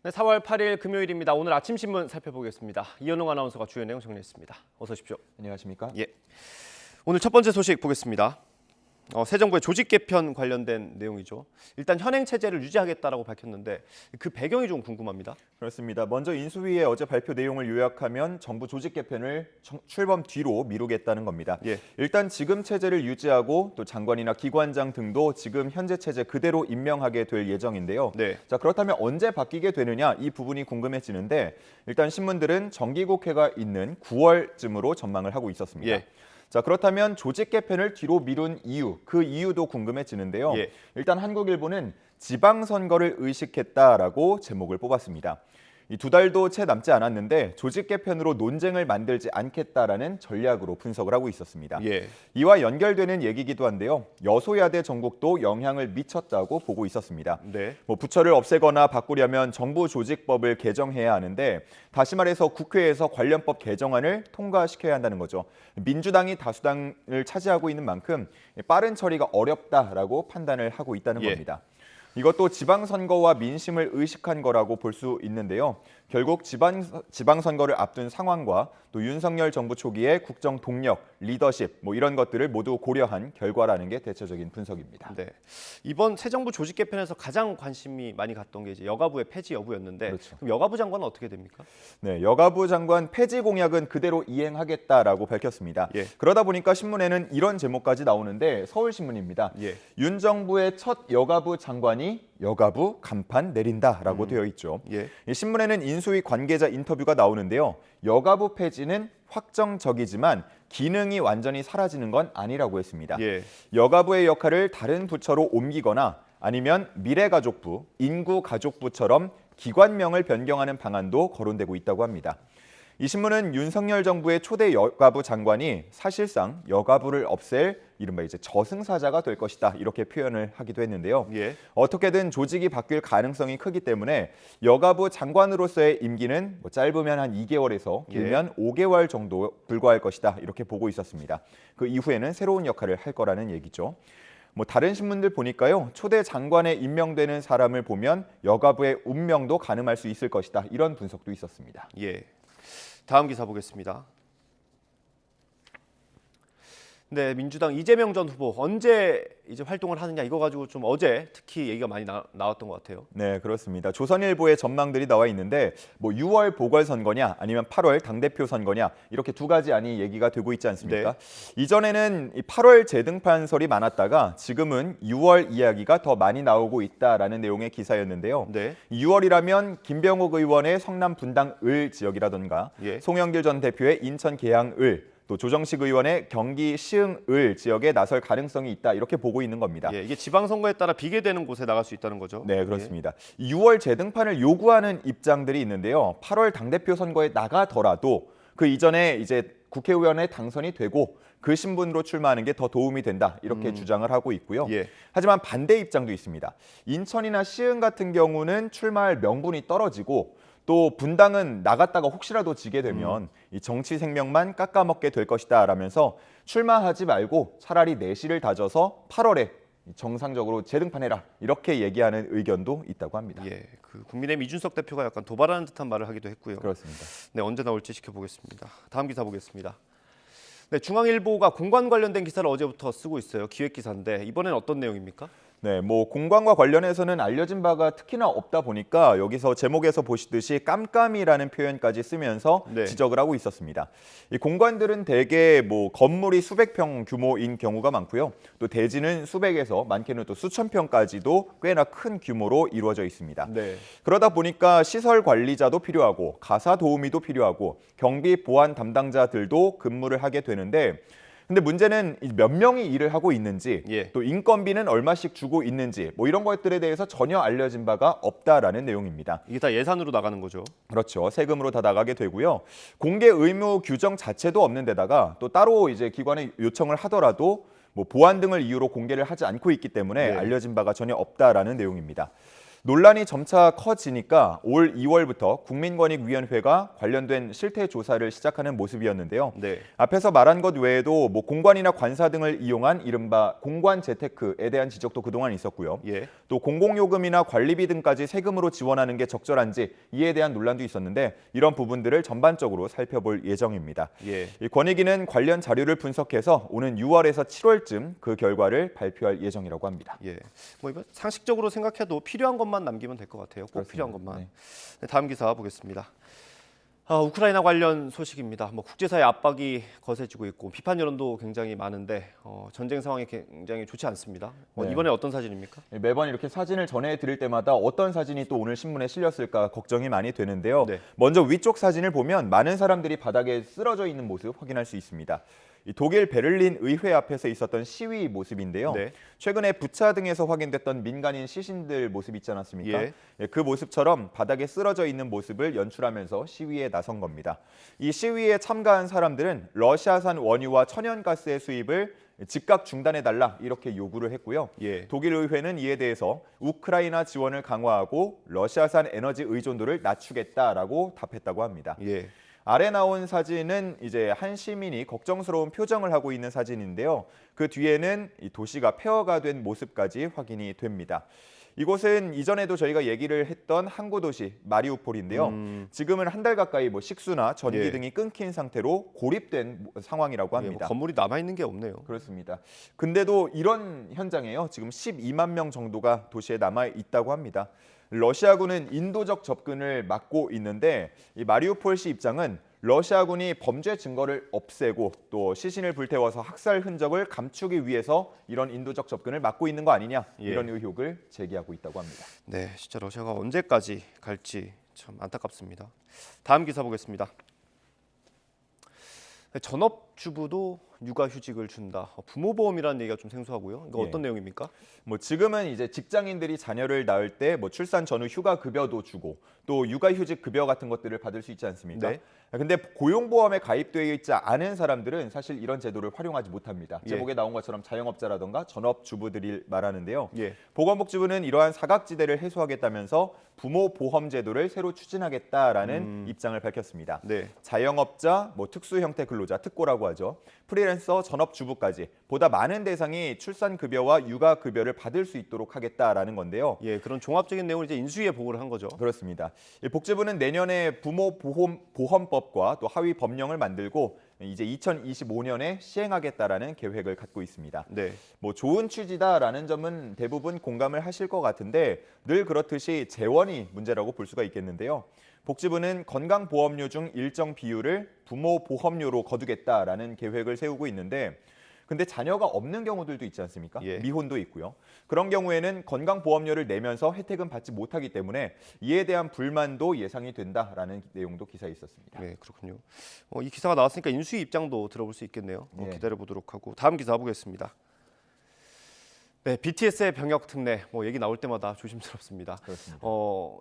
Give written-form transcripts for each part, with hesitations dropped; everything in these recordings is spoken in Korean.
네, 4월 8일 금요일입니다. 오늘 아침 신문 살펴보겠습니다. 이현웅 아나운서가 주요 내용 정리했습니다. 어서 오십시오. 안녕하십니까? 예. 오늘 첫 번째 소식 보겠습니다. 새 정부의 조직 개편 관련된 내용이죠. 일단 현행 체제를 유지하겠다라고 밝혔는데 그 배경이 좀 궁금합니다. 그렇습니다. 먼저 인수위의 어제 발표 내용을 요약하면 정부 조직 개편을 출범 뒤로 미루겠다는 겁니다. 예. 일단 지금 체제를 유지하고 또 장관이나 기관장 등도 지금 현재 체제 그대로 임명하게 될 예정인데요. 네. 자, 그렇다면 언제 바뀌게 되느냐 이 부분이 궁금해지는데 일단 신문들은 정기국회가 있는 9월쯤으로 전망을 하고 있었습니다. 예. 자, 그렇다면 조직 개편을 뒤로 미룬 이유, 그 이유도 궁금해지는데요. 예. 일단 한국일보는 지방선거를 의식했다라고 제목을 뽑았습니다. 이 2달도 채 남지 않았는데 조직 개편으로 논쟁을 만들지 않겠다라는 전략으로 분석을 하고 있었습니다. 예. 이와 연결되는 얘기기도 한데요. 여소야대 전국도 영향을 미쳤다고 보고 있었습니다. 네. 부처를 없애거나 바꾸려면 정부 조직법을 개정해야 하는데 다시 말해서 국회에서 관련법 개정안을 통과시켜야 한다는 거죠. 민주당이 다수당을 차지하고 있는 만큼 빠른 처리가 어렵다라고 판단을 하고 있다는 겁니다. 이것도 지방선거와 민심을 의식한 거라고 볼 수 있는데요. 결국 지방선거를 앞둔 상황과 또 윤석열 정부 초기의 국정 동력, 리더십 이런 것들을 모두 고려한 결과라는 게 대체적인 분석입니다. 네. 이번 새 정부 조직 개편에서 가장 관심이 많이 갔던 게 이제 여가부의 폐지 여부였는데 그렇죠. 그럼 여가부 장관은 어떻게 됩니까? 네, 여가부 장관 폐지 공약은 그대로 이행하겠다라고 밝혔습니다. 예. 그러다 보니까 신문에는 이런 제목까지 나오는데 서울신문입니다. 예. 윤 정부의 첫 여가부 장관이 여가부 간판 내린다라고 되어 있죠. 예. 이 신문에는 인수위 관계자 인터뷰가 나오는데요. 여가부 폐지는 확정적이지만 기능이 완전히 사라지는 건 아니라고 했습니다. 예. 여가부의 역할을 다른 부처로 옮기거나 아니면 미래가족부, 인구가족부처럼 기관명을 변경하는 방안도 거론되고 있다고 합니다. 이 신문은 윤석열 정부의 초대 여가부 장관이 사실상 여가부를 없앨 이른바 이제 저승사자가 될 것이다 이렇게 표현을 하기도 했는데요. 예. 어떻게든 조직이 바뀔 가능성이 크기 때문에 여가부 장관으로서의 임기는 짧으면 한 2개월에서 길면 5개월 정도 불과할 것이다 이렇게 보고 있었습니다. 그 이후에는 새로운 역할을 할 거라는 얘기죠. 다른 신문들 보니까요. 초대 장관에 임명되는 사람을 보면 여가부의 운명도 가늠할 수 있을 것이다 이런 분석도 있었습니다. 예. 다음 기사 보겠습니다. 네, 민주당 이재명 전 후보 언제 이제 활동을 하느냐 이거 가지고 좀 어제 특히 얘기가 많이 나왔던 것 같아요. 네, 그렇습니다. 조선일보의 전망들이 나와 있는데 6월 보궐선거냐 아니면 8월 당대표 선거냐 이렇게 두 가지 안이 얘기가 되고 있지 않습니까? 네. 이전에는 8월 재등판설이 많았다가 지금은 6월 이야기가 더 많이 나오고 있다라는 내용의 기사였는데요. 네. 6월이라면 김병욱 의원의 성남 분당 을 지역이라던가 예. 송영길 전 대표의 인천 계양 을 또 조정식 의원의 경기 시흥을 지역에 나설 가능성이 있다 이렇게 보고 있는 겁니다. 예, 이게 지방선거에 따라 비계되는 곳에 나갈 수 있다는 거죠. 네, 그렇습니다. 6월 재등판을 요구하는 입장들이 있는데요. 8월 당대표 선거에 나가더라도 그 이전에 이제 국회의원에 당선이 되고 그 신분으로 출마하는 게 더 도움이 된다 이렇게 주장을 하고 있고요. 예. 하지만 반대 입장도 있습니다. 인천이나 시흥 같은 경우는 출마할 명분이 떨어지고 또 분당은 나갔다가 혹시라도 지게 되면 이 정치 생명만 깎아먹게 될 것이다 라면서 출마하지 말고 차라리 내실을 다져서 8월에 정상적으로 재등판해라 이렇게 얘기하는 의견도 있다고 합니다. 예, 그 국민의힘 이준석 대표가 약간 도발하는 듯한 말을 하기도 했고요. 그렇습니다. 네, 언제 나올지 지켜보겠습니다. 다음 기사 보겠습니다. 네, 중앙일보가 공관 관련된 기사를 어제부터 쓰고 있어요. 기획 기사인데 이번엔 어떤 내용입니까? 네, 공관과 관련해서는 알려진 바가 특히나 없다 보니까 여기서 제목에서 보시듯이 깜깜이라는 표현까지 쓰면서 네. 지적을 하고 있었습니다. 이 공관들은 대개 건물이 수백 평 규모인 경우가 많고요. 또 대지는 수백에서 많게는 또 수천 평까지도 꽤나 큰 규모로 이루어져 있습니다. 네. 그러다 보니까 시설 관리자도 필요하고 가사 도우미도 필요하고 경비 보안 담당자들도 근무를 하게 되는데 근데 문제는 몇 명이 일을 하고 있는지 예. 또 인건비는 얼마씩 주고 있는지 이런 것들에 대해서 전혀 알려진 바가 없다라는 내용입니다. 이게 다 예산으로 나가는 거죠. 그렇죠. 세금으로 다 나가게 되고요. 공개 의무 규정 자체도 없는 데다가 또 따로 이제 기관에 요청을 하더라도 보안 등을 이유로 공개를 하지 않고 있기 때문에 네. 알려진 바가 전혀 없다라는 내용입니다. 논란이 점차 커지니까 올 2월부터 국민권익위원회가 관련된 실태 조사를 시작하는 모습이었는데요. 네. 앞에서 말한 것 외에도 뭐 공관이나 관사 등을 이용한 이른바 공관 재테크에 대한 지적도 그동안 있었고요. 예. 또 공공요금이나 관리비 등까지 세금으로 지원하는 게 적절한지 이에 대한 논란도 있었는데 이런 부분들을 전반적으로 살펴볼 예정입니다. 예. 이 권익위는 관련 자료를 분석해서 오는 6월에서 7월쯤 그 결과를 발표할 예정이라고 합니다. 예. 뭐 이거 상식적으로 생각해도 필요한 것만 남기면 될 것 같아요. 꼭 그렇습니다. 필요한 것만. 네. 네, 다음 기사 보겠습니다. 우크라이나 관련 소식입니다. 뭐 국제사회 압박이 거세지고 있고 비판 여론도 굉장히 많은데 전쟁 상황이 굉장히 좋지 않습니다. 네. 이번에 어떤 사진입니까? 매번 이렇게 사진을 전해드릴 때마다 어떤 사진이 또 오늘 신문에 실렸을까 걱정이 많이 되는데요. 네. 먼저 위쪽 사진을 보면 많은 사람들이 바닥에 쓰러져 있는 모습 확인할 수 있습니다. 이 독일 베를린 의회 앞에서 있었던 시위 모습인데요. 네. 최근에 부차 등에서 확인됐던 민간인 시신들 모습 있지 않았습니까? 예. 그 모습처럼 바닥에 쓰러져 있는 모습을 연출하면서 시위에 나선 겁니다. 이 시위에 참가한 사람들은 러시아산 원유와 천연가스의 수입을 즉각 중단해달라 이렇게 요구를 했고요. 예. 독일 의회는 이에 대해서 우크라이나 지원을 강화하고 러시아산 에너지 의존도를 낮추겠다라고 답했다고 합니다. 예. 아래 나온 사진은 이제 한 시민이 걱정스러운 표정을 하고 있는 사진인데요. 그 뒤에는 이 도시가 폐허가 된 모습까지 확인이 됩니다. 이곳은 이전에도 저희가 얘기를 했던 항구 도시 마리우폴인데요. 지금은 한 달 가까이 뭐 식수나 전기 예. 등이 끊긴 상태로 고립된 상황이라고 예, 합니다. 뭐 건물이 남아 있는 게 없네요. 그렇습니다. 근데도 이런 현장에요. 지금 12만 명 정도가 도시에 남아 있다고 합니다. 러시아군은 인도적 접근을 막고 있는데 이 마리우폴시 입장은 러시아군이 범죄 증거를 없애고 또 시신을 불태워서 학살 흔적을 감추기 위해서 이런 인도적 접근을 막고 있는 거 아니냐 이런 의혹을 제기하고 있다고 합니다. 네, 진짜 러시아가 언제까지 갈지 참 안타깝습니다. 다음 기사 보겠습니다. 전업주부도 육아휴직을 준다. 부모 보험이라는 얘기가 좀 생소하고요. 이거 예. 어떤 내용입니까? 뭐 지금은 이제 직장인들이 자녀를 낳을 때 뭐 출산 전후 휴가 급여도 주고 또 육아휴직 급여 같은 것들을 받을 수 있지 않습니까? 네. 근데 고용보험에 가입되어 있지 않은 사람들은 사실 이런 제도를 활용하지 못합니다. 예. 제목에 나온 것처럼 자영업자라던가 전업주부들이 말하는데요. 예. 보건복지부는 이러한 사각지대를 해소하겠다면서 부모 보험 제도를 새로 추진하겠다라는 입장을 밝혔습니다. 네. 자영업자, 뭐 특수 형태 근로자, 특고라고 하죠. 프리랜서, 전업주부까지 보다 많은 대상이 출산급여와 육아급여를 받을 수 있도록 하겠다라는 건데요. 예, 그런 종합적인 내용을 이제 인수위에 보고를 한 거죠. 그렇습니다. 이 복지부는 내년에 부모 보험법과 또 하위 법령을 만들고 이제 2025년에 시행하겠다라는 계획을 갖고 있습니다. 네. 뭐 좋은 취지다라는 점은 대부분 공감을 하실 것 같은데 늘 그렇듯이 재원이 문제라고 볼 수가 있겠는데요. 복지부는 건강보험료 중 일정 비율을 부모 보험료로 거두겠다라는 계획을 세우고 있는데 근데 자녀가 없는 경우들도 있지 않습니까? 예. 미혼도 있고요. 그런 경우에는 건강보험료를 내면서 혜택은 받지 못하기 때문에 이에 대한 불만도 예상이 된다라는 내용도 기사에 있었습니다. 네, 그렇군요. 이 기사가 나왔으니까 인수위 입장도 들어볼 수 있겠네요. 예. 기다려 보도록 하고 다음 기사 보겠습니다. 네, BTS의 병역 특례 얘기 나올 때마다 조심스럽습니다. 그렇습니다.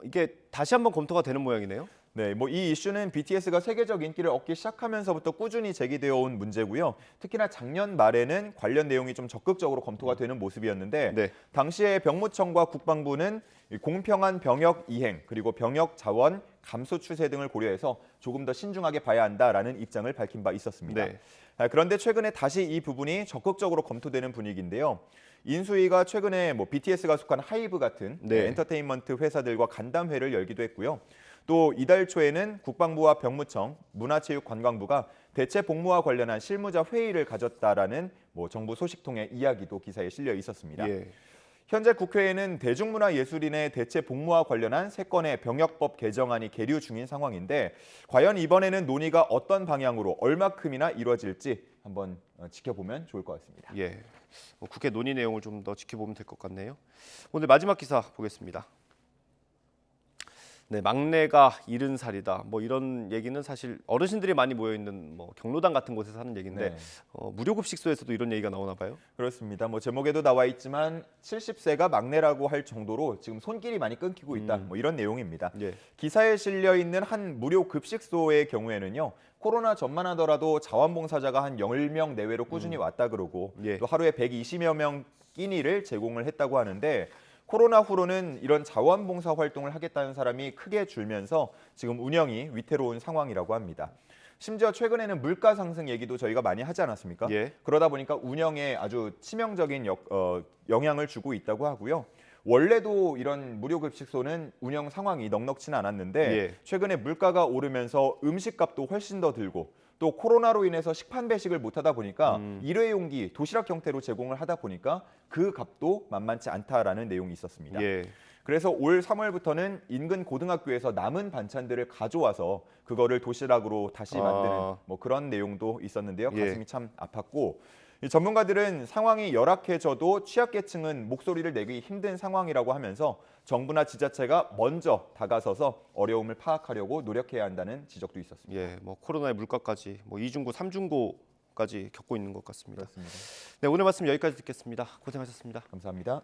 이게 다시 한번 검토가 되는 모양이네요. 네, 뭐 이 이슈는 BTS가 세계적 인기를 얻기 시작하면서부터 꾸준히 제기되어 온 문제고요. 특히나 작년 말에는 관련 내용이 좀 적극적으로 검토가 되는 모습이었는데 네. 당시에 병무청과 국방부는 공평한 병역 이행 그리고 병역 자원 감소 추세 등을 고려해서 조금 더 신중하게 봐야 한다라는 입장을 밝힌 바 있었습니다. 네. 그런데 최근에 다시 이 부분이 적극적으로 검토되는 분위기인데요. 인수위가 최근에 뭐 BTS가 속한 하이브 같은 네. 엔터테인먼트 회사들과 간담회를 열기도 했고요. 또 이달 초에는 국방부와 병무청, 문화체육관광부가 대체 복무와 관련한 실무자 회의를 가졌다라는 정부 소식통의 이야기도 기사에 실려 있었습니다. 예. 현재 국회에는 대중문화예술인의 대체 복무와 관련한 3건의 병역법 개정안이 계류 중인 상황인데 과연 이번에는 논의가 어떤 방향으로 얼마큼이나 이루어질지 한번 지켜보면 좋을 것 같습니다. 예. 국회 논의 내용을 좀 더 지켜보면 될 것 같네요. 오늘 마지막 기사 보겠습니다. 네, 막내가 70살이다. 이런 얘기는 사실 어르신들이 많이 모여 있는 경로당 같은 곳에서 하는 얘기인데 네. 무료급식소에서도 이런 얘기가 나오나 봐요. 그렇습니다. 제목에도 나와 있지만 70세가 막내라고 할 정도로 지금 손길이 많이 끊기고 있다. 이런 내용입니다. 예. 기사에 실려 있는 한 무료 급식소의 경우에는요. 코로나 전만 하더라도 자원봉사자가 한 10명 내외로 꾸준히 왔다 그러고 예. 또 하루에 120여 명 끼니를 제공을 했다고 하는데 코로나 후로는 이런 자원봉사 활동을 하겠다는 사람이 크게 줄면서 지금 운영이 위태로운 상황이라고 합니다. 심지어 최근에는 물가 상승 얘기도 저희가 많이 하지 않았습니까? 예. 그러다 보니까 운영에 아주 치명적인 영향을 주고 있다고 하고요. 원래도 이런 무료급식소는 운영 상황이 넉넉치는 않았는데 예. 최근에 물가가 오르면서 음식값도 훨씬 더 들고 또 코로나로 인해서 식판 배식을 못하다 보니까 일회용기, 도시락 형태로 제공을 하다 보니까 그 값도 만만치 않다라는 내용이 있었습니다. 예. 그래서 올 3월부터는 인근 고등학교에서 남은 반찬들을 가져와서 그거를 도시락으로 다시 만드는 뭐 그런 내용도 있었는데요. 예. 가슴이 참 아팠고 이 전문가들은 상황이 열악해져도 취약계층은 목소리를 내기 힘든 상황이라고 하면서 정부나 지자체가 먼저 다가서서 어려움을 파악하려고 노력해야 한다는 지적도 있었습니다. 예. 뭐 코로나의 물가까지 뭐 이중고, 삼중고까지 겪고 있는 것 같습니다. 그렇습니다. 네, 오늘 말씀 여기까지 듣겠습니다. 고생하셨습니다. 감사합니다.